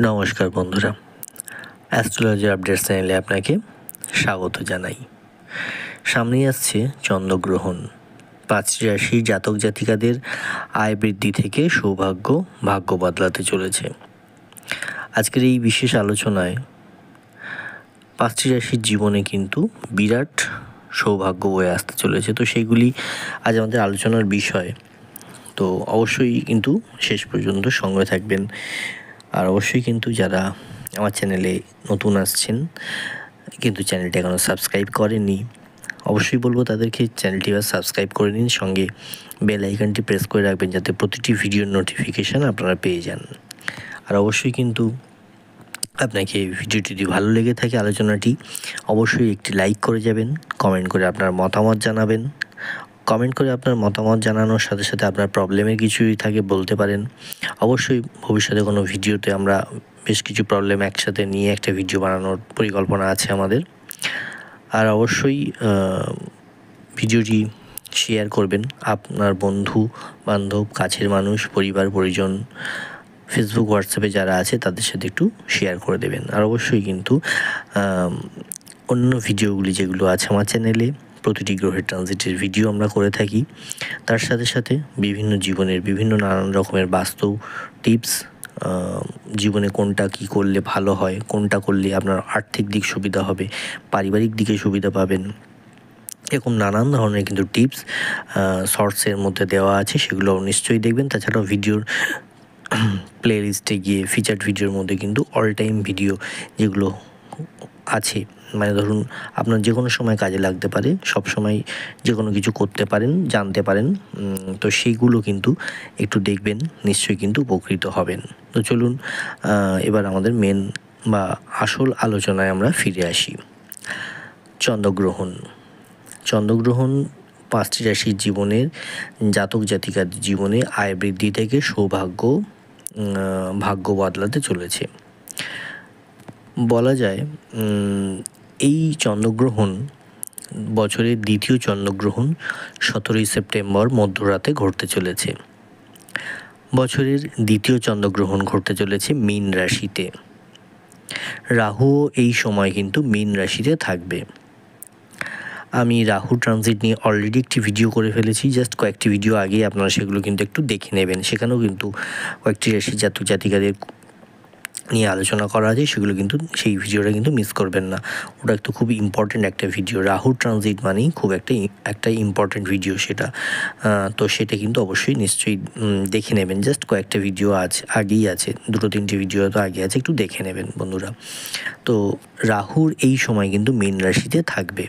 নমস্কার বন্ধুরা, astrology update চ্যানেলে আপনাকে স্বাগত জানাই। সামনেই আসছে চন্দ্রগ্রহণ। 5টি রাশির জাতক জাতিকাদের আয় বৃদ্ধি থেকে সৌভাগ্য, ভাগ্য বদলাতে চলেছে। আজকের এই বিশেষ আলোচনায় 5টি রাশির জীবনে কিন্তু বিরাট সৌভাগ্য বয়ে আসতে চলেছে। তো সেইগুলি আজ আমাদের আলোচনার বিষয়। তো অবশ্যই কিন্তু শেষ পর্যন্ত সঙ্গে থাকবেন। আর অবশ্যই কিন্তু যারা আমার চ্যানেলে নতুন আসছেন কিন্তু চ্যানেলটি এখনও সাবস্ক্রাইব করেননি, অবশ্যই বলবো তাদেরকে চ্যানেলটি এবার সাবস্ক্রাইব করে নিন, সঙ্গে বেল আইকনটি প্রেস করে রাখবেন যাতে প্রতিটি ভিডিওর নোটিফিকেশান আপনারা পেয়ে যান। আর অবশ্যই কিন্তু আপনাকে ভিডিওটি যদি ভালো লেগে থাকে আলোচনাটি, অবশ্যই একটি লাইক করে যাবেন, কমেন্ট করে আপনার মতামত জানাবেন। কমেন্ট করে আপনার মতামত জানানোর সাথে সাথে আপনার প্রবলেমের কিছুই থাকে বলতে পারেন। অবশ্যই ভবিষ্যতে কোনো ভিডিওতে আমরা বেশ কিছু প্রবলেম একসাথে নিয়ে একটা ভিডিও বানানোর পরিকল্পনা আছে আমাদের। আর অবশ্যই ভিডিওটি শেয়ার করবেন আপনার বন্ধু বান্ধব, কাছের মানুষ, পরিবার পরিজন, ফেসবুক হোয়াটসঅ্যাপে যারা আছে তাদের সাথে একটু শেয়ার করে দেবেন। আর অবশ্যই কিন্তু অন্য ভিডিওগুলি যেগুলো আছে আমার চ্যানেলে, প্রতিটি গ্রহের ট্রানজিটের ভিডিও আমরা করে থাকি, তার সাথে সাথে বিভিন্ন জীবনের বিভিন্ন নানান রকমের বাস্তব টিপস, জীবনে কোনটা কী করলে ভালো হয়, কোনটা করলে আপনার আর্থিক দিক সুবিধা হবে, পারিবারিক দিকে সুবিধা পাবেন, এরকম নানান ধরনের কিন্তু টিপস শর্টসের মধ্যে দেওয়া আছে, সেগুলো নিশ্চয়ই দেখবেন। তাছাড়াও ভিডিওর প্লে লিস্টে গিয়ে ফিচার্ড ভিডিওর মধ্যে কিন্তু অল টাইম ভিডিও যেগুলো আছে, মানে ধরুন আপনার যে কোনো সময় কাজে লাগতে পারে, সব সময় যে কোনো কিছু করতে পারেন, জানতে পারেন, তো সেইগুলো কিন্তু একটু দেখবেন, নিশ্চয়ই কিন্তু উপকৃত হবেন। তো চলুন এবার আমাদের মেন বা আসল আলোচনায় আমরা ফিরে আসি। চন্দ্রগ্রহণ 5টি রাশির জীবনের জাতক জাতিকার জীবনে আয় বৃদ্ধি থেকে সৌভাগ্য, ভাগ্য বদলাতে চলেছে। বলা যায় এই চন্দ্রগ্রহণ বছরের দ্বিতীয় চন্দ্রগ্রহণ 17ই সেপ্টেম্বর মধ্যরাতে ঘটতে চলেছে। বছরের দ্বিতীয় চন্দ্রগ্রহণ ঘটতে চলেছে মীন রাশিতে। রাহুও এই সময় কিন্তু মীন রাশিতে থাকবে। আমি রাহু ট্রানজিট নিয়ে অলরেডি একটি ভিডিও করে ফেলেছি, জাস্ট কয়েকটি ভিডিও আগেই, আপনারা সেগুলো কিন্তু একটু দেখে নেবেন। সেখানেও কিন্তু কয়েকটি রাশির জাতক জাতিকাদের নিয়ে আলোচনা করা আছে, সেগুলো কিন্তু সেই ভিডিওটা কিন্তু মিস করবেন না। ওটা একটু খুব ইম্পর্ট্যান্ট একটা ভিডিও। রাহু ট্রানজিট মানেই খুব একটা ইম্পর্ট্যান্ট ভিডিও সেটা। তো সেটা কিন্তু অবশ্যই নিশ্চয়ই দেখে নেবেন। জাস্ট কয়েকটা ভিডিও আগেই আছে, 2-3টি ভিডিও তো আগে আছে, একটু দেখে নেবেন বন্ধুরা। তো রাহুর এই সময় কিন্তু মীন রাশিতে থাকবে।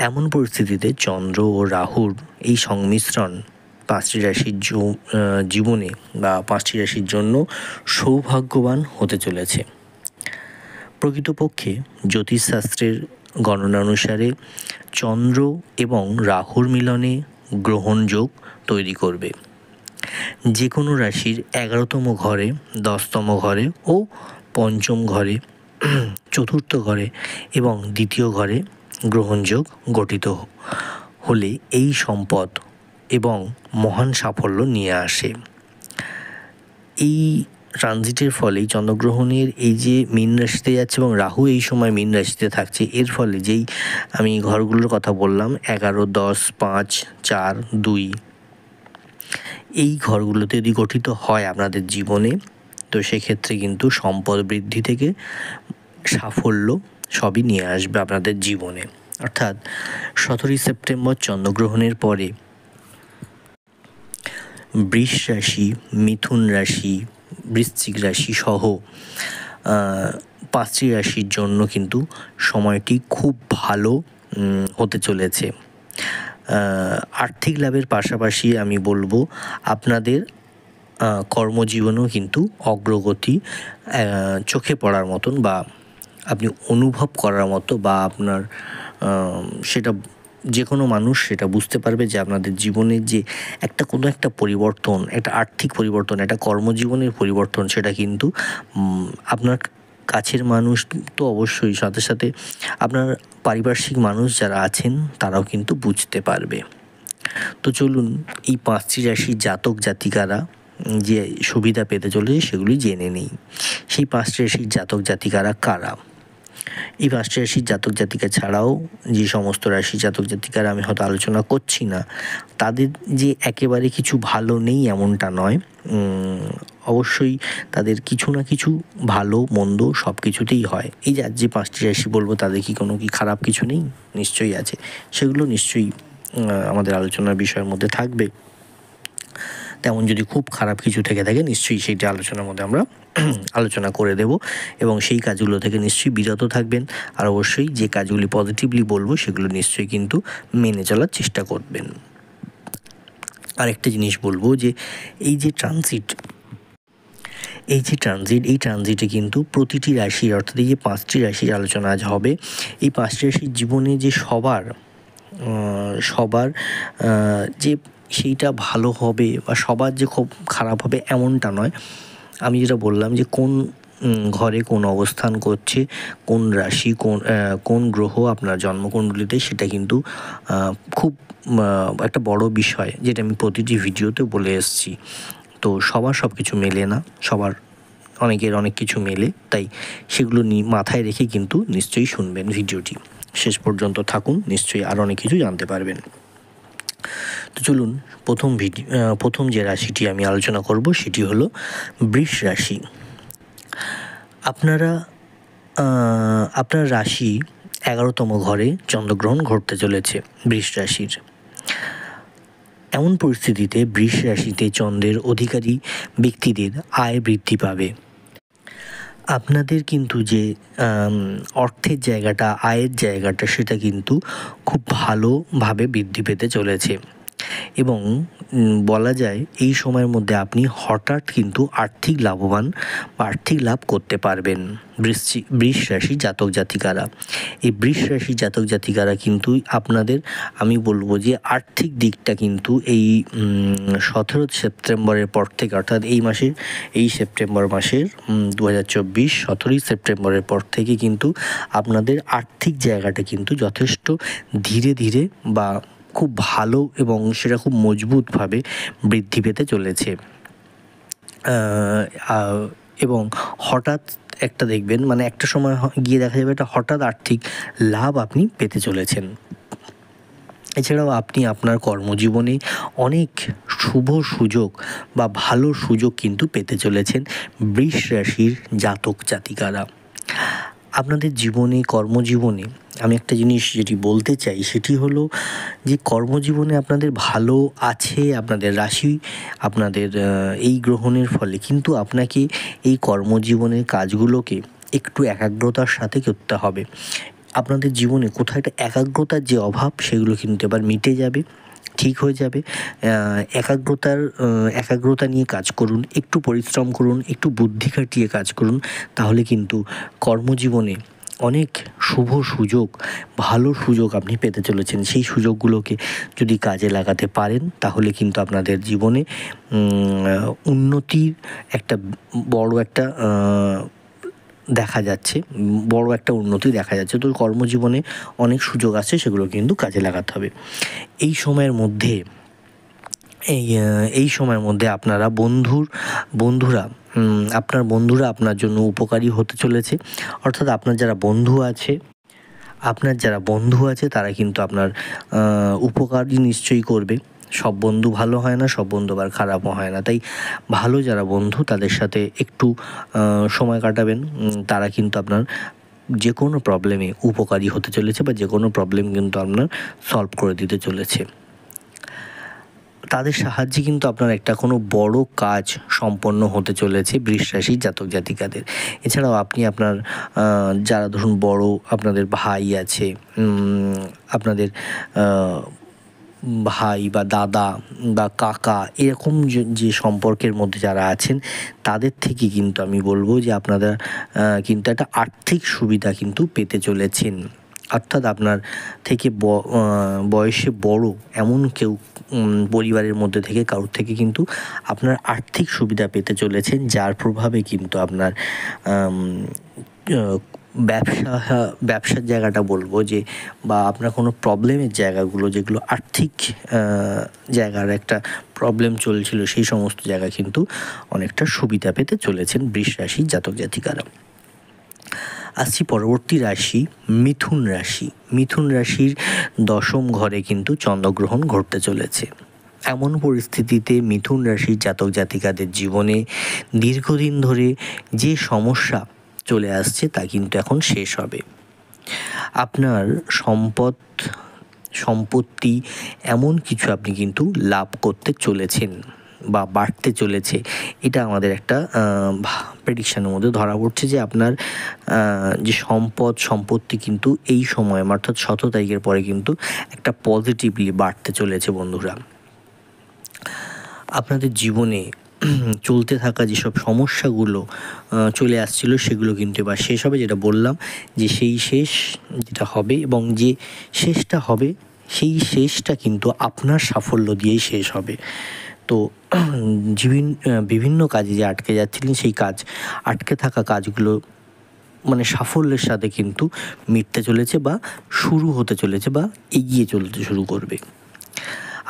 এমন পরিস্থিতিতে চন্দ্র ও রাহুর এই সংমিশ্রণ 5টি রাশির জীবনে বা 5টি রাশির জন্য সৌভাগ্যবান হতে চলেছে। প্রকৃতপক্ষে জ্যোতিষশাস্ত্রের গণনা অনুসারে চন্দ্র এবং রাহুর মিলনে গ্রহণযোগ তৈরি করবে। যে কোনো রাশির 11তম ঘরে, 10তম ঘরে ও 5ম ঘরে, 4র্থ ঘরে এবং 2য় ঘরে গ্রহণযোগ গঠিত হলে এই সম্পদ এবং মহান সাফল্য নিয়ে আসে। এই ট্রানজিটের ফলেই চন্দ্রগ্রহণের এই যে মীন রাশিতে যাচ্ছে এবং রাহু এই সময় মীন রাশিতে থাকছে, এর ফলে যেই আমি ঘরগুলোর কথা বললাম 11, 10, 5, 4, 2, এই ঘরগুলোতে যদি গঠিত হয় আপনাদের জীবনে, তো সেক্ষেত্রে কিন্তু সম্পদ বৃদ্ধি থেকে সাফল্য সবই নিয়ে আসবে আপনাদের জীবনে। অর্থাৎ 17ই সেপ্টেম্বর চন্দ্রগ্রহণের পরে বৃষ রাশি, মিথুন রাশি, বৃশ্চিক রাশি সহ 5টি রাশির জন্য কিন্তু সময়টি খুব ভালো হতে চলেছে। আর্থিক লাভের পাশাপাশি আমি বলবো আপনাদের কর্মজীবনেও কিন্তু অগ্রগতি চোখে পড়ার মতন, বা আপনি অনুভব করার মতো, বা আপনার সেটা যে কোনো মানুষ সেটা বুঝতে পারবে যে আপনাদের জীবনের যে কোনো একটা পরিবর্তন, একটা আর্থিক পরিবর্তন, একটা কর্মজীবনের পরিবর্তন, সেটা কিন্তু আপনার কাছের মানুষ তো অবশ্যই, সাথে সাথে আপনার পারিপার্শ্বিক মানুষ যারা আছেন তারাও কিন্তু বুঝতে পারবে। তো চলুন এই 5টি রাশির জাতক জাতিকারা যে সুবিধা পেতে চলেছে সেগুলি জেনে নেই। সেই 5টি রাশির জাতক জাতিকারা কারা? এই 5টি রাশির জাতক জাতিকা ছাড়াও যে সমস্ত রাশি জাতক জাতিকারা আমি হয়তো আলোচনা করছি না, তাদের যে একেবারে কিছু ভালো নেই এমনটা নয়। অবশ্যই তাদের কিছু না কিছু ভালো মন্দ সব কিছুতেই হয়। এই যে আজ যে 5টি রাশি বলবো তাদের কি কোনো কি খারাপ কিছু নেই? নিশ্চয়ই আছে। সেগুলো নিশ্চয়ই আমাদের আলোচনার বিষয়ের মধ্যে থাকবে। তেমন যদি খুব খারাপ কিছু থেকে থাকে নিশ্চয়ই সেইটা আলোচনার মধ্যে আমরা আলোচনা করে দেব, এবং সেই কাজগুলো থেকে নিশ্চয়ই বিরত থাকবেন। আর অবশ্যই যে কাজগুলি পজিটিভলি বলবো সেগুলো নিশ্চয়ই কিন্তু মেনে চলার চেষ্টা করবেন। আরেকটা জিনিস বলবো যে এই ট্রানজিটে কিন্তু প্রতিটি রাশির, অর্থাৎ এই যে 5টি রাশির আলোচনা আজ হবে, এই 5টি রাশির জীবনে যে সবার যে সেইটা ভালো হবে বা সবার যে খুব খারাপ হবে এমনটা নয়। আমি যেটা বললাম যে কোন ঘরে কোন অবস্থান করছে, কোন রাশি, কোন গ্রহ আপনার জন্মকুণ্ডলিতে, সেটা কিন্তু খুব একটা বড় বিষয়, যেটা আমি প্রতিটি ভিডিওতে বলে এসেছি। তো সবার সব কিছু মেলে না, অনেকের অনেক কিছু মেলে, তাই সেগুলো মাথায় রেখে কিন্তু নিশ্চয়ই শুনবেন ভিডিওটি, শেষ পর্যন্ত থাকুন, নিশ্চয়ই আর অনেক কিছু জানতে পারবেন। তো চলুন, প্রথম যে রাশিটি আমি আলোচনা করব সেটি হলো বৃষ রাশি। আপনার রাশি 11তম ঘরে চন্দ্রগ্রহণ ঘটতে চলেছে বৃষ রাশির। এমন পরিস্থিতিতে বৃষ রাশিতে চন্দ্রের অধিকারী ব্যক্তিদের আয় বৃদ্ধি পাবে। আপনাদের কিন্তু যে অর্থের জায়গাটা, আয়ের জায়গাটা, সেটা কিন্তু খুব ভালোভাবে বৃদ্ধি পেতে চলেছে, এবং বলা যায় এই সময়ের মধ্যে আপনি হঠাৎ কিন্তু আর্থিক লাভ করতে পারবেন। বৃষ রাশি জাতক জাতিকারা, এই বৃষ রাশি জাতক জাতিকারা কিন্তু আপনাদের, আমি বলবো যে আর্থিক দিকটা কিন্তু এই 17 সেপ্টেম্বরের পর থেকে, অর্থাৎ এই সেপ্টেম্বর মাসের 2024 17ই সেপ্টেম্বরের পর থেকে কিন্তু আপনাদের আর্থিক জায়গাটা কিন্তু যথেষ্ট ধীরে ধীরে বা খুব ভালো এবং সেটা খুব মজবুতভাবে বৃদ্ধি পেতে চলেছে। এবং হঠাৎ একটা দেখবেন, মানে একটা সময় গিয়ে দেখা যাবে একটা হঠাৎ আর্থিক লাভ আপনি পেতে চলেছেন। এছাড়াও আপনি আপনার কর্মজীবনে অনেক শুভ সুযোগ বা ভালো সুযোগ কিন্তু পেতে চলেছেন বৃষ রাশির জাতক জাতিকারা। আপনাদের কর্মজীবনে আমি একটা জিনিস যেটি বলতে চাই সেটি হলো যে কর্মজীবনে আপনাদের ভালো আছে, আপনাদের রাশি আপনাদের এই গ্রহণের ফলে, কিন্তু আপনাকে এই কর্মজীবনের কাজগুলোকে একটু একাগ্রতার সাথে করতে হবে। আপনাদের জীবনে কোথাও একটা একাগ্রতার যে অভাব, সেগুলো কিন্তু এবার মিটে যাবে, ঠিক হয়ে যাবে। একাগ্রতা নিয়ে কাজ করুন, একটু পরিশ্রম করুন, একটু বুদ্ধি খাটিয়ে কাজ করুন, তাহলে কিন্তু কর্মজীবনে অনেক শুভ সুযোগ, ভালো সুযোগ আপনি পেতে চলেছেন। সেই সুযোগগুলোকে যদি কাজে লাগাতে পারেন তাহলে কিন্তু আপনাদের জীবনে উন্নতির একটা বড় একটা উন্নতি দেখা যাচ্ছে। তো কর্মজীবনে অনেক সুযোগ আছে, সেগুলো কিন্তু কাজে লাগাতে হবে। এই সময়ের মধ্যে আপনারা বন্ধুরা আপনার জন্য উপকারী হতে চলেছে। অর্থাৎ আপনার যারা বন্ধু আছে তারা কিন্তু আপনার উপকারই নিশ্চয়ই করবে। সব বন্ধু ভালো হয় না, সব বন্ধু আবার খারাপও হয় না, তাই ভালো যারা বন্ধু তাদের সাথে একটু সময় কাটাবেন, তারা কিন্তু আপনার যে কোনো প্রবলেমে উপকারী হতে চলেছে, বা যে কোনো প্রবলেম কিন্তু আপনার সলভ করে দিতে চলেছে। তাদের সাহায্যে কিন্তু আপনার একটা কোনো বড় কাজ সম্পন্ন হতে চলেছে বৃষ রাশির জাতক জাতিকাদের। এছাড়াও আপনি আপনার যারা ধরুন বড় আপনাদের ভাই আছে, আপনাদের ভাই বা দাদা বা কাকা, এরকম যে সম্পর্কের মধ্যে যারা আছেন তাদের থেকে কিন্তু আমি বলবো যে আপনারা কিন্তু একটা আর্থিক সুবিধা কিন্তু পেতে চলেছেন। অর্থাৎ আপনার থেকে বয়সে বড় এমন কেউ পরিবারের মধ্যে থেকে কারোর থেকে কিন্তু আপনার আর্থিক সুবিধা পেতে চলেছেন, যার প্রভাবে কিন্তু আপনার ব্যবসার জায়গাটা বলবো যে, বা আপনার কোনো প্রবলেমের জায়গাগুলো যেগুলো আর্থিক জায়গার একটা প্রবলেম চলছিল, সেই সমস্ত জায়গা কিন্তু অনেকটা সুবিধা পেতে চলেছেন বৃষ রাশির জাতক জাতিকারা। আসছি পরবর্তী রাশি মিথুন রাশি। মিথুন রাশির দশম ঘরে কিন্তু চন্দ্রগ্রহণ ঘটতে চলেছে। এমন পরিস্থিতিতে মিথুন রাশির জাতক জাতিকাদের জীবনে দীর্ঘদিন ধরে যে সমস্যা চলে আসছে তা কিন্তু এখন শেষ হবে। আপনার সম্পত্তি এমন কিছু আপনি কিন্তু লাভ করতে চলেছেন বা বাড়তে চলেছে, এটা আমাদের একটা প্রেডিকশানের মধ্যে ধরা পড়ছে যে আপনার যে সম্পত্তি কিন্তু এই সময় অর্থাৎ 17 তারিখের পরে কিন্তু একটা পজিটিভলি বাড়তে চলেছে বন্ধুরা। আপনাদের জীবনে চলতে থাকা যেসব সমস্যাগুলো চলে আসছিল সেগুলো কিন্তু এবার শেষ হবে, যেটা বললাম যে সেই শেষ যেটা হবে এবং যে শেষটা হবে সেই শেষটা কিন্তু আপনার সাফল্য দিয়েই শেষ হবে। তো বিভিন্ন কাজে যে আটকে যাচ্ছিলেন সেই আটকে থাকা কাজগুলো মানে সাফল্যের সাথে কিন্তু মিটতে চলেছে বা শুরু হতে চলেছে বা এগিয়ে চলতে শুরু করবে।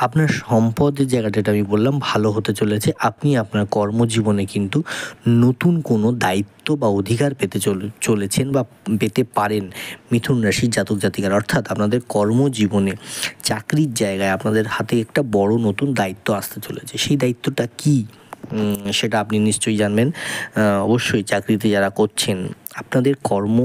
আপনার সম্পদের জায়গাটা আমি বললাম ভালো হতে চলেছে। আপনি আপনার কর্মজীবনে কিন্তু নতুন কোনো দায়িত্ব বা অধিকার পেতে চলেছেন বা পেতে পারেন মিথুন রাশির জাতক জাতিকারা। অর্থাৎ আপনাদের কর্মজীবনে চাকরির জায়গায় আপনাদের হাতে একটা বড় নতুন দায়িত্ব আসতে চলেছে। সেই দায়িত্বটা কী সেটা আপনি নিশ্চয়ই জানবেন। অবশ্যই চাকরিতে যারা করছেন আপনাদের কর্ম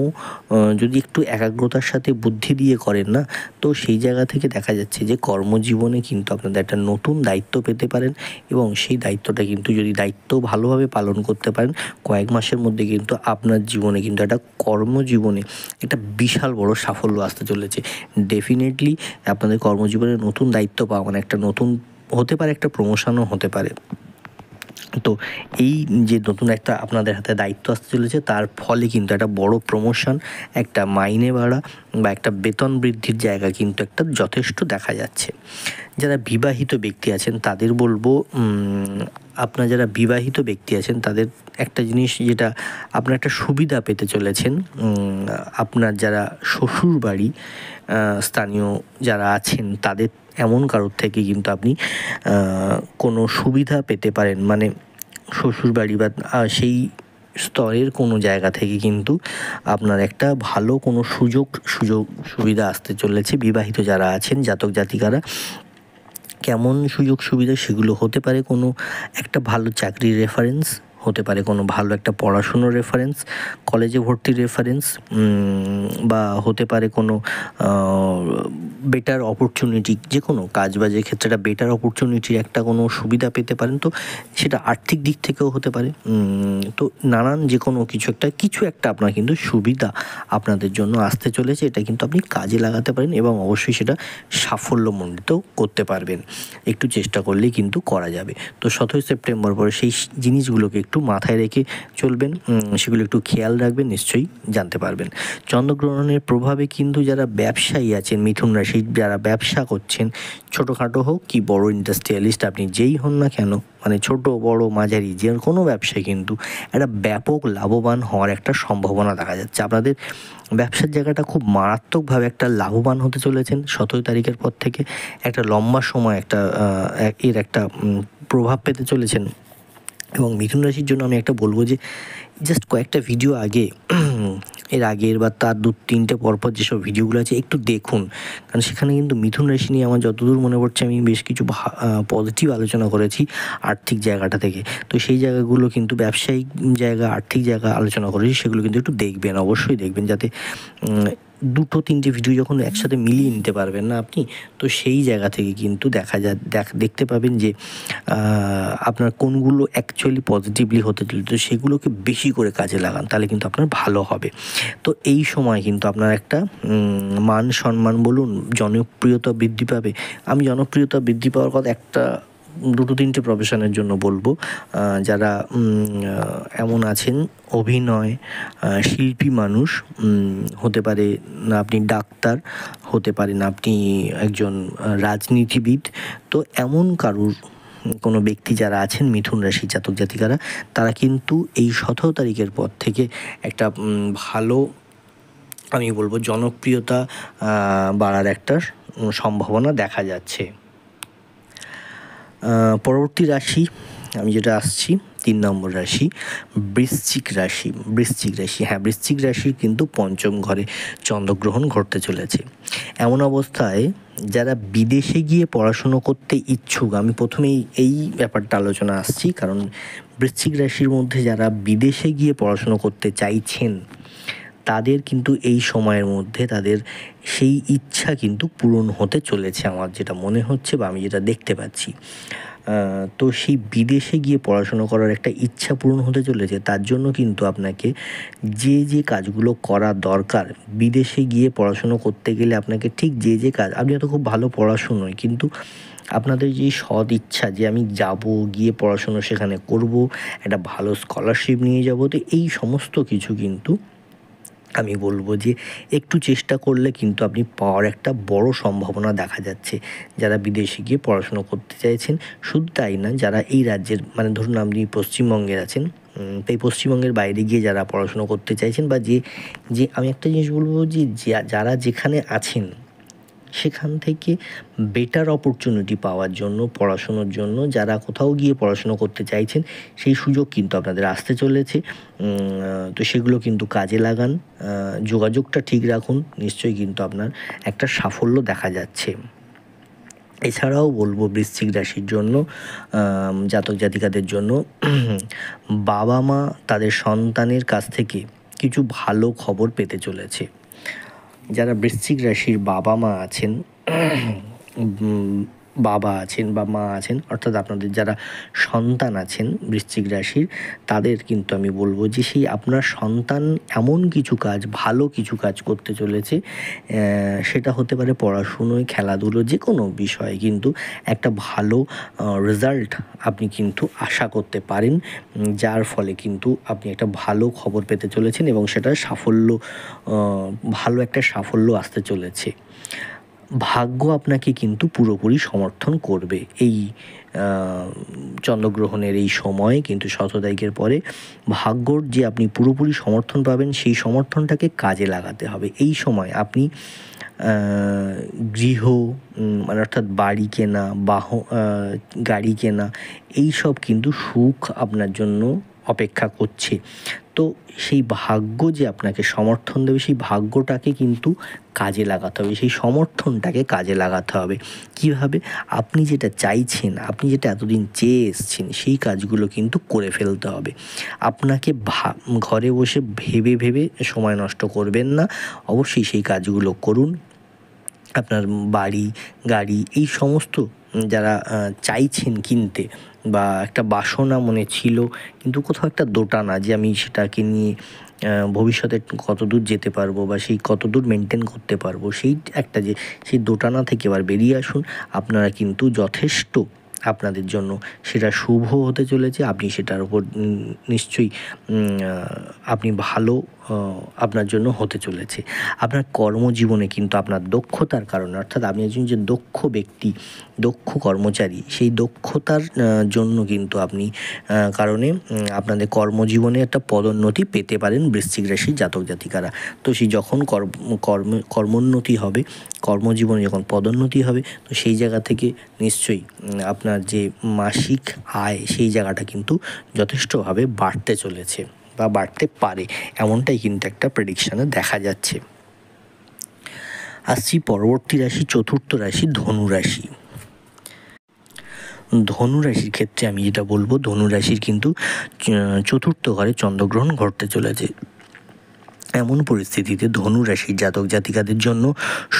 যদি একটু একাগ্রতার সাথে বুদ্ধি দিয়ে করেন না, তো সেই জায়গা থেকে দেখা যাচ্ছে যে কর্মজীবনে কিন্তু আপনাদের একটা নতুন দায়িত্ব পেতে পারেন এবং সেই দায়িত্বটা কিন্তু যদি দায়িত্ব ভালোভাবে পালন করতে পারেন কয়েক মাসের মধ্যে কিন্তু আপনার জীবনে কিন্তু একটা কর্মজীবনে একটা বিশাল বড় সাফল্য আসতে চলেছে। ডেফিনেটলি আপনাদের কর্মজীবনে নতুন দায়িত্ব পাওয়া মানে একটা নতুন হতে পারে, একটা প্রমোশনও হতে পারে। তো এই যে নতুন একটা আপনাদের হাতে দায়িত্ব আসতে চলেছে তার ফলে কিন্তু একটা বড় প্রমোশন, একটা মাইনে বাড়া বা একটা বেতন বৃদ্ধির জায়গা কিন্তু একটা যথেষ্ট দেখা যাচ্ছে। যারা বিবাহিত ব্যক্তি আছেন তাদের বলবো, আপনার যারা বিবাহিত ব্যক্তি আছেন তাদের একটা জিনিস যেটা আপনার একটা সুবিধা পেতে চলেছেন, আপনার যারা শ্বশুর বাড়ি স্থানীয় যারা আছেন তাদের এমন কারোর থেকে কিন্তু আপনি কোনো সুবিধা পেতে পারেন। মানে শ্বশুরবাড়ি বা সেই স্তরের কোনো জায়গা থেকে কিন্তু আপনার একটা ভালো কোনো সুযোগ সুবিধা আসতে চলেছে। বিবাহিত যারা আছেন জাতক জাতিকারা, কেমন সুযোগ সুবিধা সেগুলো হতে পারে কোনো একটা ভালো চাকরির রেফারেন্স, হতে পারে কোনো ভালো একটা পড়াশুনোর রেফারেন্স, কলেজে ভর্তির রেফারেন্স, বা হতে পারে কোনো বেটার অপরচুনিটি, যে কোনো কাজ বাজের ক্ষেত্রে একটা বেটার অপরচুনিটির একটা কোনো সুবিধা পেতে পারেন। তো সেটা আর্থিক দিক থেকেও হতে পারে। তো নানান যে কোনো কিছু একটা আপনার কিন্তু সুবিধা আপনাদের জন্য আসতে চলেছে। এটা কিন্তু আপনি কাজে লাগাতে পারেন এবং অবশ্যই সেটা সাফল্যমণ্ডিত করতে পারবেন। একটু চেষ্টা করলেই কিন্তু করা যাবে। তো 17 সেপ্টেম্বর পরে সেই জিনিসগুলোকে একটু মাথায় রেখে চলবেন, সেগুলো একটু খেয়াল রাখবেন, নিশ্চয়ই জানতে পারবেন। চন্দ্রগ্রহণের প্রভাবে কিন্তু যারা ব্যবসায়ী আছেন মিথুন রাশির, যারা ব্যবসা করছেন ছোটোখাটো হোক কি বড় ইন্ডাস্ট্রিয়ালিস্ট আপনি যেই হন না কেন, মানে ছোট বড় মাঝারি যে কোনো ব্যবসায় কিন্তু একটা ব্যাপক লাভবান হওয়ার একটা সম্ভাবনা দেখা যাচ্ছে। আপনাদের ব্যবসার জায়গাটা খুব মারাত্মকভাবে একটা লাভবান হতে চলেছেন 17 তারিখের পর থেকে। একটা লম্বা সময় এর একটা প্রভাব পেতে চলেছেন। এবং মিথুন রাশির জন্য আমি একটা বলবো যে জাস্ট কয়েকটা ভিডিও আগে, এর আগের বা তার 2-3টে পরপর যেসব ভিডিওগুলো আছে একটু দেখুন, কারণ সেখানে কিন্তু মিথুন রাশি নিয়ে আমার যতদূর মনে পড়ছে আমি বেশ কিছু পজিটিভ আলোচনা করেছি আর্থিক জায়গাটা থেকে। তো সেই জায়গাগুলো কিন্তু ব্যবসায়িক জায়গা, আর্থিক জায়গা আলোচনা করেছি, সেগুলো কিন্তু একটু দেখবেন, অবশ্যই দেখবেন, যাতে 2-3টে ভিডিও যখন একসাথে মিলিয়ে নিতে পারবেন না আপনি, তো সেই জায়গা থেকে কিন্তু দেখতে পাবেন যে আপনার কোনগুলো অ্যাকচুয়ালি পজিটিভলি হতে চলে, তো সেগুলোকে বেশি করে কাজে লাগান, তাহলে কিন্তু আপনার ভালো হবে। তো এই সময় কিন্তু আপনার একটা মান সম্মান বলুন, জনপ্রিয়তা বৃদ্ধি পাবে। আমি জনপ্রিয়তা বৃদ্ধি পাওয়ার কথা একটা 2-3টে প্রফেশনের জন্য বলবো। যারা এমন আছেন অভিনয় শিল্পী মানুষ, হতে পারে আপনি ডাক্তার, হতে পারেন আপনি একজন রাজনীতিবিদ। তো এমন কারুর কোনো ব্যক্তি যারা আছেন মিথুন রাশি জাতক জাতিকারা, তারা কিন্তু এই 17 তারিখের পর থেকে একটা ভালো আমি বলবো জনপ্রিয়তা বাড়ার একটা সম্ভাবনা দেখা যাচ্ছে। পরবর্তী রাশি আমি যেটা আসছি 3 নম্বর রাশি বৃশ্চিক রাশি। হ্যাঁ, বৃশ্চিক রাশির কিন্তু পঞ্চম ঘরে চন্দ্রগ্রহণ ঘটতে চলেছে। এমন অবস্থায় যারা বিদেশে গিয়ে পড়াশুনো করতে ইচ্ছুক, আমি প্রথমেই এই ব্যাপারটা আলোচনা আসছি, কারণ বৃশ্চিক রাশির মধ্যে যারা বিদেশে গিয়ে পড়াশুনো করতে চাইছেন তাদের কিন্তু এই সময়ের মধ্যে তাদের সেই ইচ্ছা কিন্তু পূরণ হতে চলেছে, আমার যেটা মনে হচ্ছে বা আমি যেটা দেখতে পাচ্ছি। তো সেই বিদেশে গিয়ে পড়াশুনো করার একটা ইচ্ছা পূরণ হতে চলেছে। তার জন্য কিন্তু আপনাকে যে কাজগুলো করা দরকার, বিদেশে গিয়ে পড়াশুনো করতে গেলে আপনাকে ঠিক যে কাজ, আপনি হয়তো খুব ভালো পড়াশুনোয়, কিন্তু আপনাদের যে সৎ ইচ্ছা যে আমি যাব, গিয়ে পড়াশুনো সেখানে করব, একটা ভালো স্কলারশিপ নিয়ে যাব, তো এই সমস্ত কিছু কিন্তু আমি বলবো যে একটু চেষ্টা করলে কিন্তু আপনি পাওয়ার একটা বড় সম্ভাবনা দেখা যাচ্ছে। যারা বিদেশে গিয়ে পড়াশুনো করতে চাইছেন, শুধু তাই না, যারা এই রাজ্যের, মানে ধরুন আপনি পশ্চিমবঙ্গের আছেন, তাই পশ্চিমবঙ্গের বাইরে গিয়ে যারা পড়াশুনো করতে চাইছেন, বা যে আমি একটা জিনিস বলবো যে যারা যেখানে আছেন সেখান থেকে বেটার অপরচুনিটি পাওয়ার জন্য, পড়াশুনোর জন্য যারা কোথাও গিয়ে পড়াশুনো করতে চাইছেন, সেই সুযোগ কিন্তু আপনাদের আসতে চলেছে। তো সেগুলো কিন্তু কাজে লাগান, যোগাযোগটা ঠিক রাখুন, নিশ্চয়ই কিন্তু আপনার একটা সাফল্য দেখা যাচ্ছে। এছাড়াও বলবো বৃশ্চিক রাশির জন্য, জাতক জাতিকাদের জন্য বাবা মা তাদের সন্তানের কাছ থেকে কিছু ভালো খবর পেতে চলেছে। যারা বৃশ্চিক রাশির বাবা মা আছেন, বাবা আছেন বা মা আছেন, অর্থাৎ আপনাদের যারা সন্তান আছেন বৃশ্চিক রাশির, তাদের কিন্তু আমি বলবো যে সেই আপনার সন্তান এমন কিছু কাজ, ভালো কিছু কাজ করতে চলেছে। সেটা হতে পারে পড়াশুনোয়, খেলাধুলো, যে কোনো বিষয়ে কিন্তু একটা ভালো রেজাল্ট আপনি কিন্তু আশা করতে পারেন, যার ফলে কিন্তু আপনি একটা ভালো খবর পেতে চলেছেন এবং সেটার সাফল্য, ভালো একটা সাফল্য আসতে চলেছে। ভাগ্য আপনাকে কিন্তু পুরোপুরি সমর্থন করবে এই চন্দ্রগ্রহণের এই সময়, কিন্তু 17 তারিখের পরে ভাগ্যর যে আপনি পুরোপুরি সমর্থন পাবেন, সেই সমর্থনটাকে কাজে লাগাতে হবে। এই সময় আপনি গৃহ, মানে অর্থাৎ বাড়ি কেনা, গাড়ি কেনা, এই সব কিন্তু সুখ আপনার জন্য অপেক্ষা করছে। তো সেই ভাগ্য যে আপনাকে সমর্থন দেবে, সেই ভাগ্যটাকে কিন্তু কাজে লাগাতে হবে, সেই সমর্থনটাকে কাজে লাগাতে হবে। কীভাবে? আপনি যেটা চাইছেন, আপনি যেটা এতদিন চেয়ে এসছেন, সেই কাজগুলো কিন্তু করে ফেলতে হবে। আপনাকে ঘরে বসে ভেবে সময় নষ্ট করবেন না, অবশ্যই সেই কাজগুলো করুন। আপনার বাড়ি, গাড়ি, এই সমস্ত যারা চাইছেন কিনতে, বা একটা বাসনা মনে ছিল কিন্তু কোথাও একটা দোটানা যে আমি সেটাকে নিয়ে ভবিষ্যতে কতদূর যেতে পারবো বা সেই কতদূর মেনটেন করতে পারবো, সেই একটা যে সেই দোটানা থেকে এবার বেরিয়ে আসুন। আপনারা কিন্তু যথেষ্ট, আপনাদের জন্য সেটা শুভ হতে চলেছে। আপনি সেটার উপর নিশ্চয়ই আপনি ভালো আপনার জন্য হতে চলেছে। আপনার কর্মজীবনে কিন্তু আপনার দক্ষতার কারণে, অর্থাৎ আপনি একজন যে দক্ষ ব্যক্তি, দক্ষ কর্মচারী, সেই দক্ষতার জন্য কিন্তু আপনি কারণে আপনাদের কর্মজীবনে একটা পদোন্নতি পেতে পারেন বৃশ্চিক রাশির জাতক জাতিকারা। তো সেই যখন কর্মোন্নতি হবে, কর্মজীবনে যখন পদোন্নতি হবে, তো সেই জায়গা থেকে নিশ্চয়ই আপনার যে মাসিক আয়, সেই জায়গাটা কিন্তু যথেষ্টভাবে বাড়তে চলেছে বা বাড়তে পারে, এমনটাই কিন্তু একটা প্রেডিকশানে দেখা যাচ্ছে। আসছি পরবর্তী রাশি, চতুর্থ রাশি ধনুরাশি। ধনুরাশির ক্ষেত্রে আমি যেটা বলবো, ধনুরাশির কিন্তু চতুর্থ ঘরে চন্দ্রগ্রহণ ঘটতে চলেছে। এমন পরিস্থিতিতে ধনুরাশির জাতক জাতিকাদের জন্য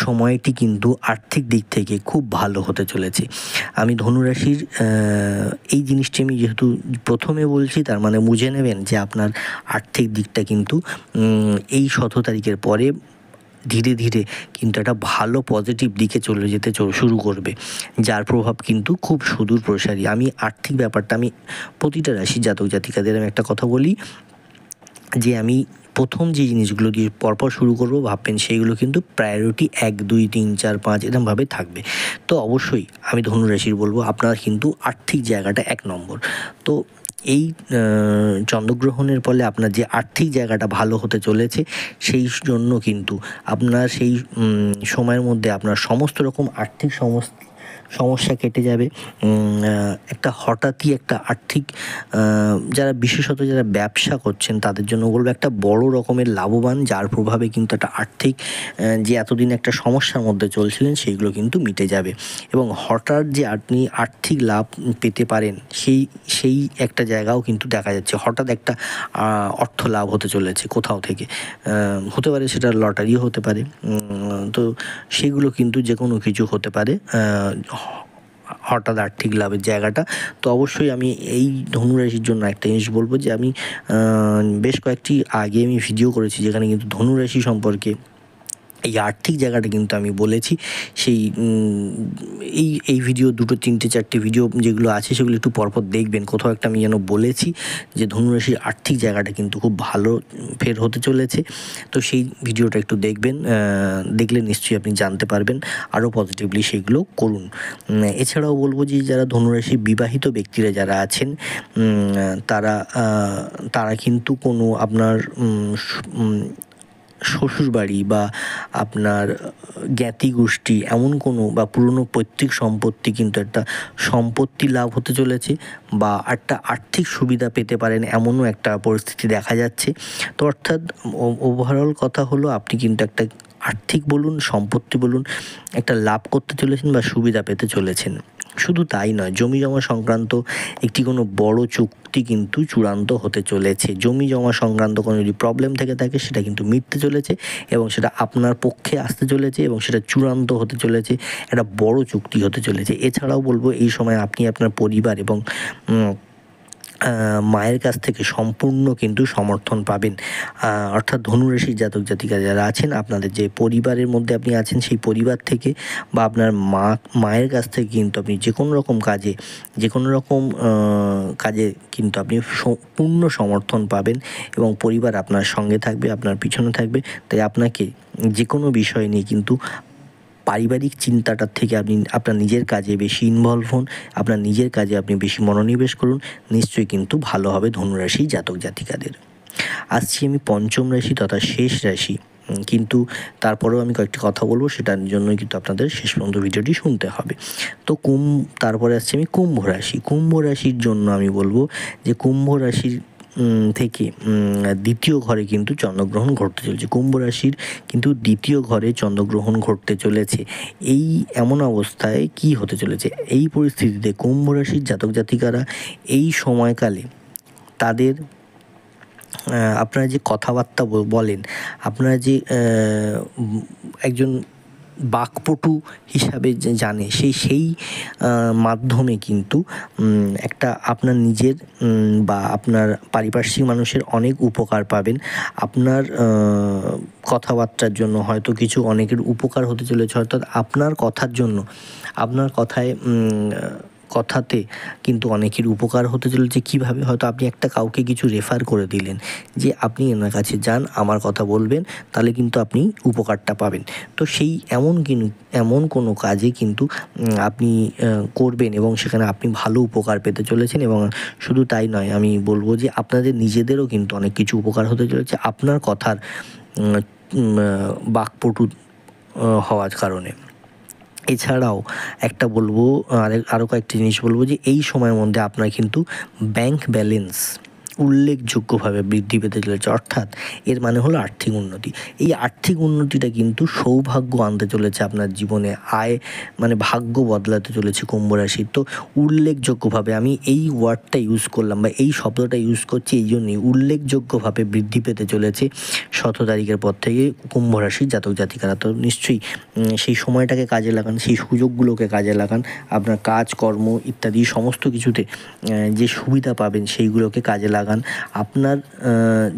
সময়টি কিন্তু আর্থিক দিক থেকে খুব ভালো হতে চলেছে। আমি ধনুরাশির এই জিনিসটি আমি যেহেতু প্রথমে বলছি, তার মানে বুঝে নেবেন যে আপনার আর্থিক দিকটা কিন্তু এই 17 তারিখের পরে ধীরে ধীরে কিন্তু একটা ভালো পজিটিভ দিকে চলে যেতে শুরু করবে, যার প্রভাব কিন্তু খুব সুদূর প্রসারী। আমি আর্থিক ব্যাপারটা, আমি প্রতিটা রাশির জাতক জাতিকাদের আমি একটা কথা বলি যে আমি প্রথম যে জিনিসগুলো দিয়ে পরপর শুরু করব ভাববেন, সেইগুলো কিন্তু প্রায়োরিটি 1, 2, 3, 4, 5 এরকমভাবে থাকবে। তো অবশ্যই আমি ধনুরাশির বলবো আপনার কিন্তু আর্থিক জায়গাটা 1 নম্বর। তো এই চন্দ্রগ্রহণের ফলে আপনার যে আর্থিক জায়গাটা ভালো হতে চলেছে, সেই জন্য কিন্তু আপনার সেই সময়ের মধ্যে আপনার সমস্ত রকম আর্থিক সমস্যা কেটে যাবে। একটা হঠাৎই একটা আর্থিক, যারা বিশেষত যারা ব্যবসা করছেন তাদের জন্য বলবো একটা বড় রকমের লাভবান, যার প্রভাবে কিন্তু একটা আর্থিক যে এতদিন একটা সমস্যার মধ্যে চলছিলেন সেইগুলো কিন্তু মিটে যাবে এবং হঠাৎ যে আপনি আর্থিক লাভ পেতে পারেন সেই একটা জায়গাও কিন্তু দেখা যাচ্ছে। হঠাৎ একটা অর্থ লাভ হতে চলেছে কোথাও থেকে, হতে পারে সেটা লটারিও হতে পারে, তো সেগুলো কিন্তু যে কোনো কিছু হতে পারে হঠাৎ আর্থিক লাভের জায়গাটা। তো অবশ্যই আমি এই ধনুরাশির জন্য একটা জিনিস বলবো যে আমি বেশ কয়েকটি আগে আমি ভিডিও করেছি যেখানে কিন্তু ধনুরাশি সম্পর্কে এই আর্থিক জায়গাটা কিন্তু আমি বলেছি। সেই এই ভিডিও 2, 3, 4টে ভিডিও যেগুলো আছে সেগুলো একটু পরপর দেখবেন। কোথাও একটা আমি যেন বলেছি যে ধনুরাশির আর্থিক জায়গাটা কিন্তু খুব ভালো ফের হতে চলেছে। তো সেই ভিডিওটা একটু দেখবেন, দেখলে নিশ্চয়ই আপনি জানতে পারবেন, আরও পজিটিভলি সেগুলো করুন। এছাড়াও বলবো যে যারা ধনুরাশি বিবাহিত ব্যক্তিরা যারা আছেন, তারা কিন্তু কোনো আপনার শ্বশুরবাড়ি বা আপনার জ্ঞাতি গোষ্ঠী এমন কোনো বা পুরনো পৈতৃক সম্পত্তি কিন্তু একটা সম্পত্তি লাভ হতে চলেছে বা একটা আর্থিক সুবিধা পেতে পারেন, এমনও একটা পরিস্থিতি দেখা যাচ্ছে। তো অর্থাৎ ওভারঅল কথা হলো আপনি কিন্তু একটা আর্থিক বলুন, সম্পত্তি বলুন, একটা লাভ করতে চলেছেন বা সুবিধা পেতে চলেছেন। শুধু তাই নয়, জমি জমা সংক্রান্ত একটি কোনো বড় চুক্তি কিন্তু চূড়ান্ত হতে চলেছে। জমি জমা সংক্রান্ত কোনো যদি প্রবলেম থেকে থাকে সেটা কিন্তু মিটতে চলেছে এবং সেটা আপনার পক্ষে আসতে চলেছে এবং সেটা চূড়ান্ত হতে চলেছে, একটা বড় চুক্তি হতে চলেছে। এছাড়াও বলবো এই সময় আপনি আপনার পরিবার এবং মায়ের কাছ থেকে সম্পূর্ণ কিন্তু সমর্থন পাবেন। অর্থাৎ ধনুরাশির জাতক জাতিকা যারা আছেন, আপনাদের যে পরিবারের মধ্যে আপনি আছেন সেই পরিবার থেকে বা আপনার মায়ের কাছ থেকে কিন্তু আপনি যে কোনো রকম কাজে কিন্তু আপনি পূর্ণ সমর্থন পাবেন এবং পরিবার আপনার সঙ্গে থাকবে, আপনার পিছনে থাকবে। তাই আপনাকে যে কোনো বিষয় নিয়ে কিন্তু পারিবারিক চিন্তাটার থেকে আপনি আপনার নিজের কাজে বেশি ইনভলভ হন, আপনার নিজের কাজে আপনি বেশি মনোনিবেশ করুন, নিশ্চয়ই কিন্তু ভালো হবে ধনুরাশি জাতক জাতিকাদের। আসছি আমি পঞ্চম রাশি তথা শেষ রাশি, কিন্তু তারপরেও আমি কয়েকটি কথা বলবো, সেটার জন্যই কিন্তু আপনাদের শেষ পর্যন্ত ভিডিওটি শুনতে হবে। তো তারপরে আসছি আমি কুম্ভ রাশি। কুম্ভ রাশির জন্য আমি বলবো যে কুম্ভ রাশির থেকে দ্বিতীয় ঘরে কিন্তু চন্দ্রগ্রহণ ঘটতে চলেছে। কুম্ভ রাশির কিন্তু দ্বিতীয় ঘরে চন্দ্রগ্রহণ ঘটতে চলেছে। এই এমন অবস্থায় কি হতে চলেছে, এই পরিস্থিতিতে কুম্ভ রাশির জাতক জাতিকারা এই সময়কালে তাদের আপনারা যে কথাবার্তা বলেন, আপনারা যে একজন বাকপটু হিসাবে যে জানে সেই মাধ্যমে কিন্তু একটা আপনার নিজের বা আপনার পারিপার্শ্বিক মানুষের অনেক উপকার পাবেন। আপনার কথাবার্তার জন্য হয়তো কিছু অনেকের উপকার হতে চলেছে, অর্থাৎ আপনার কথার জন্য, আপনার কথাতে কিন্তু অনেকের উপকার হতে চলেছে। কীভাবে? হয়তো আপনি একটা কাউকে কিছু রেফার করে দিলেন যে আপনি এনার কাছে যান, আমার কথা বলবেন, তাহলে কিন্তু আপনি উপকারটা পাবেন। তো সেই এমন কোনো কাজে কিন্তু আপনি করবেন এবং সেখানে আপনি ভালো উপকার পেতে চলেছেন। এবং শুধু তাই নয়, আমি বলবো যে আপনাদের নিজেদেরও কিন্তু অনেক কিছু উপকার হতে চলেছে আপনার কথার বাকপটু হওয়ার কারণে। এছাড়াও একটা বলবো, আরও কয়েকটি জিনিস বলবো যে এই সময়ের মধ্যে আপনার কিন্তু ব্যাংক ব্যালেন্স উল্লেখযোগ্যভাবে বৃদ্ধি পেতে চলেছে। অর্থাৎ এর মানে হলো আর্থিক উন্নতি। এই আর্থিক উন্নতিটা কিন্তু সৌভাগ্য আনতে চলেছে আপনার জীবনে, আয় মানে ভাগ্য বদলাতে চলেছে কুম্ভ রাশির। তো উল্লেখযোগ্যভাবে, আমি এই ওয়ার্ডটা ইউজ করলাম বা এই শব্দটা ইউজ করছি এই জন্যই, উল্লেখযোগ্যভাবে বৃদ্ধি পেতে চলেছে 17 তারিখের পর থেকে কুম্ভ রাশির জাতক জাতিকারা। তো নিশ্চয়ই সেই সময়টাকে কাজে লাগান, সেই সুযোগগুলোকে কাজে লাগান, আপনার কাজকর্ম ইত্যাদি সমস্ত কিছুতে যে সুবিধা পাবেন সেইগুলোকে কাজে লাগান। আপনার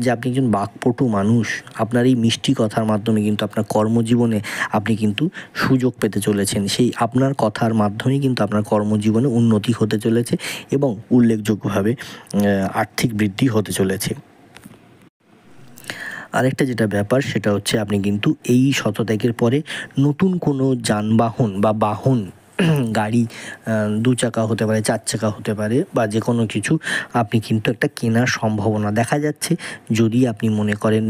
যে আপনি একজন বাকপটু মানুষ, আপনার এই মিষ্টি কথার মাধ্যমে কিন্তু আপনার কর্মজীবনে আপনি কিন্তু সুযোগ পেতে চলেছেন। সেই আপনার কথার মাধ্যমেই কিন্তু আপনার কর্মজীবনে উন্নতি হতে চলেছে এবং উল্লেখযোগ্যভাবে আর্থিক বৃদ্ধি হতে চলেছে। আরেকটা যেটা ব্যাপার সেটা হচ্ছে আপনি কিন্তু এই 17 তারিখের পরে নতুন কোনো যানবাহন বা বাহন গাড়ি 2 চাকা হতে পারে, 4 চাকা হতে পারে, বা যে কোনো কিছু আপনি কিন্তু একটা কেনার সম্ভাবনা দেখা যাচ্ছে। যদি আপনি মনে করেন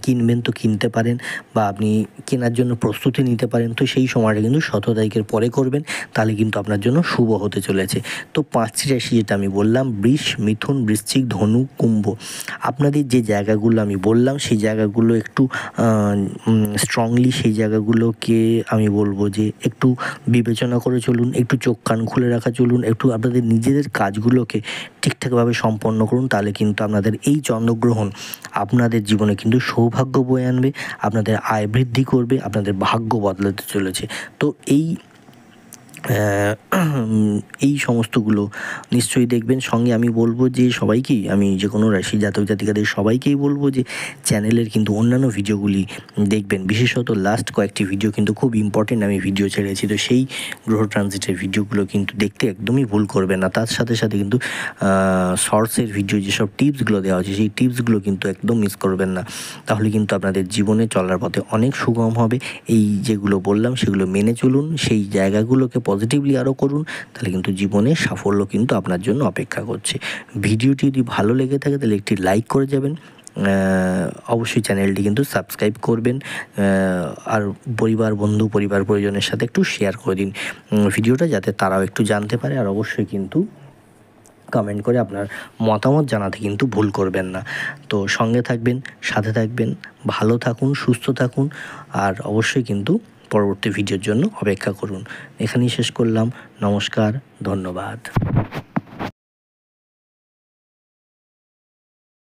কিনবেন তো কিনতে পারেন, বা আপনি কেনার জন্য প্রস্তুতি নিতে পারেন, তো সেই সময়টা কিন্তু 17 তারিখের পরে করবেন, তাহলে কিন্তু আপনার জন্য শুভ হতে চলেছে। তো 5টি রাশি যেটা আমি বললাম, বৃষ, মিথুন, বৃশ্চিক, ধনু, কুম্ভ, আপনাদের যে জায়গাগুলো আমি বললাম সেই জায়গাগুলো একটু স্ট্রংলি সেই জায়গাগুলোকে আমি বলবো যে একটু বিবেচনা করে চলুন, একটু চোখ কান খুলে রাখা চলুন, একটু আপনাদের নিজেদের কাজগুলোকে ঠিকঠাকভাবে সম্পন্ন করুন, তাহলে কিন্তু আপনাদের এই চন্দ্রগ্রহণ আপনাদের জীবনে কিন্তু সৌভাগ্য বয়ে আনবে, আপনাদের আয় বৃদ্ধি করবে, আপনাদের ভাগ্য বদলাতে চলেছে। তো এই সমস্তগুলো নিশ্চয়ই দেখবেন। সঙ্গে আমি বলবো যে সবাইকেই, আমি যে কোনো রাশি জাতক জাতিকাদের সবাইকেই বলবো যে চ্যানেলের কিন্তু অন্যান্য ভিডিওগুলি দেখবেন, বিশেষত লাস্ট কয়েকটি ভিডিও কিন্তু খুব ইম্পর্টেন্ট আমি ভিডিও ছেড়েছি, তো সেই গ্রহ ট্রানজিটের ভিডিওগুলো কিন্তু দেখতে একদমই ভুল করবেন না। তার সাথে সাথে কিন্তু শর্টসের ভিডিও যেসব টিপসগুলো দেওয়া হচ্ছে সেই টিপসগুলো কিন্তু একদম মিস করবেন না, তাহলে কিন্তু আপনাদের জীবনে চলার পথে অনেক সুগম হবে। এই যেগুলো বললাম সেগুলো মেনে চলুন, সেই জায়গাগুলোকে পজিটিভলি আরও করুন, তাহলে কিন্তু জীবনে সাফল্য কিন্তু আপনার জন্য অপেক্ষা করছে। ভিডিওটি যদি ভালো লেগে থাকে তাহলে একটি লাইক করে যাবেন, অবশ্যই চ্যানেলটি কিন্তু সাবস্ক্রাইব করবেন, আর বন্ধু পরিবার পরিজনের সাথে একটু শেয়ার করে দিন ভিডিওটা, যাতে তারাও একটু জানতে পারে। আর অবশ্যই কিন্তু কমেন্ট করে আপনার মতামত জানাতে কিন্তু ভুল করবেন না। তো সঙ্গে থাকবেন, সাথে থাকবেন, ভালো থাকুন, সুস্থ থাকুন, আর অবশ্যই কিন্তু পরবর্তী ভিডিওর জন্য অপেক্ষা করুন। এখানেই শেষ করলাম। নমস্কার, ধন্যবাদ।